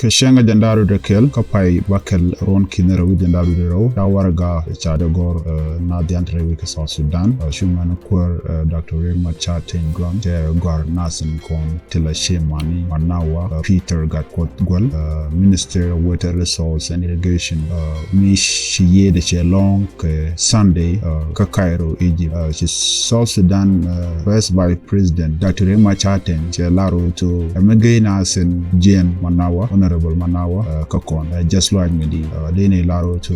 Keshenga jandaru de kel kapai bakel ron kinera wi jandaru de ro da warga chade gor na diantre wi South Sudan shumana kwar Dr. Machar Gron te gor nasen kon tila shemani Manawa Peter got gwal Minister of Water Resource and Irrigation mi shiye de chelong ke Sunday ka Cairo Egypt South Sudan Vice Vice President Dr. Machar laro to amege nasen Jen Manawa Honorable Manawa kakon just like me dene laro to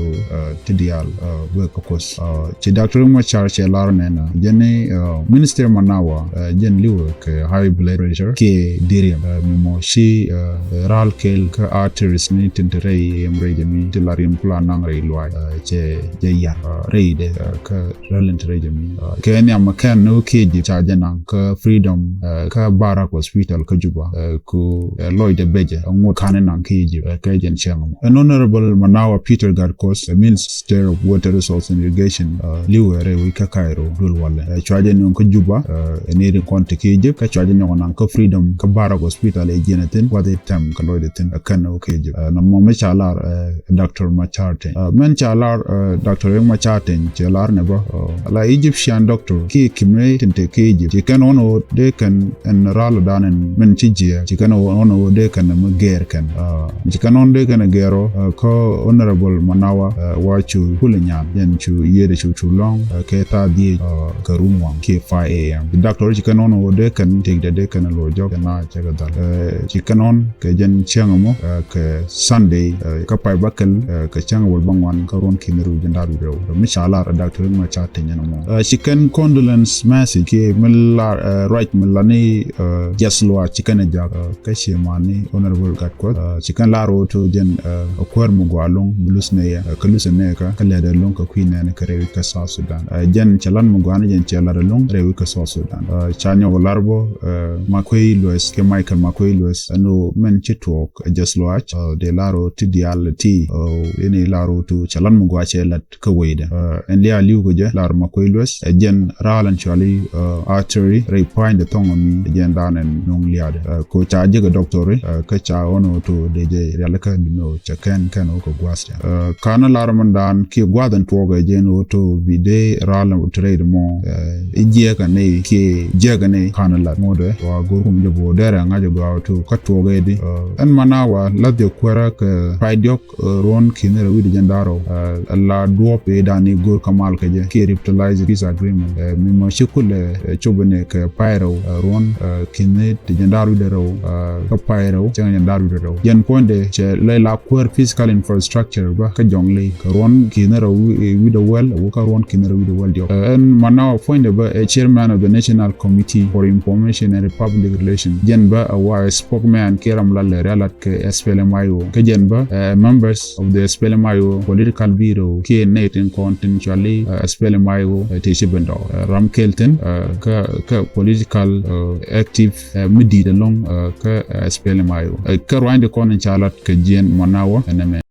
tidial we kokos che Dr. Machar che laro nena jene Minister Manawa jen liwe ke high blood pressure ke diriam mo shi ral kel ka arteries ni tintere emreje mi tilarium plan nang re lwa che ya reide ka relent reje mi ke ni amakan no keji cha jena ka freedom ka Barak Hospital ka Juba ku Lloyd Beje ngot kanen nan keji ka jen changam an Honorable Manawa Peter Garkos Minister of Water Resource and Irrigation liwe re wi ka Cairo dul wala chaje non ka Juba eniri konte keji ka chaje non nan ka freedom ka Barak Hospital e jenatin wade tam ka Lloyd tin kan o keji na mo me chalar Dr. Machar men chalar Dr. Machar chalar ne ba la Egyptian doctor ki kimre tinte keji ti kan ono de kan en ral danen men chijia ti kan ono de kan ma ger kan ti kan on de kan gero ko Honorable Manawa wachu kulenya yen chu yede chu long ke ta di ka rumwa ke 5 am doctor ti kan ono de kan te de kan lo jog na chaga dal ti kan on ke jen changamo ke Sunday ka pai bakal ka changwol bangwan ka ron kineru jandaru rew mishala Dr. Machar nyana mo chicken condolence message ke milla right millani jaslo chicken ja ka shemani Honorable Gatko chicken laro to jen akwar mu gwalong blusne ya ka lusne ka leda long ka queen ne ka rewi ka South Sudan jen chalan mu gwana jen chalar long rewi ka South Sudan chanyo larbo makoy loes ke Michael makoy loes no men chitwok jaslo de laro tidiality ene laro to chalan mu gwa chelat ka weda en lia liu ko je lar makoy loes jen ralan chali artery repind the tongue mi jen danen nong liade ko cha je ga doctor ka cha ono to de je realaka no cha kan ko gwasta kana lar mandan ki gwadan to ga jen to bide ralan trade mo je ka ne ki je ga ne kana la mode wa gorum je bo dera ngaje go to ka to ga di en Manawa la de kwara ka paidiok ron kinera wi jen daro la duope dani gor kamal ka je ki revitalize this agreement mi mo shikule chobene ka pairo ron kinet jen daru de ro ka pairo jen daru de ro jen ponde che la kwar physical infrastructure ba ka jongle ka ron kinera wi the well wo ka ron kinera wi the well dio en Manawa ponde ba chairman of the National Committee for Information and Public Relations jen ba a spokesman keram la relat ke SPLMIO ka jen ba members of the SPLMIO political bureau ke netin continually SPLMIO te shibendo ram kelten ka political active midi along ka SPLMIO ka rwande konen chalat ka jen Manawa eneme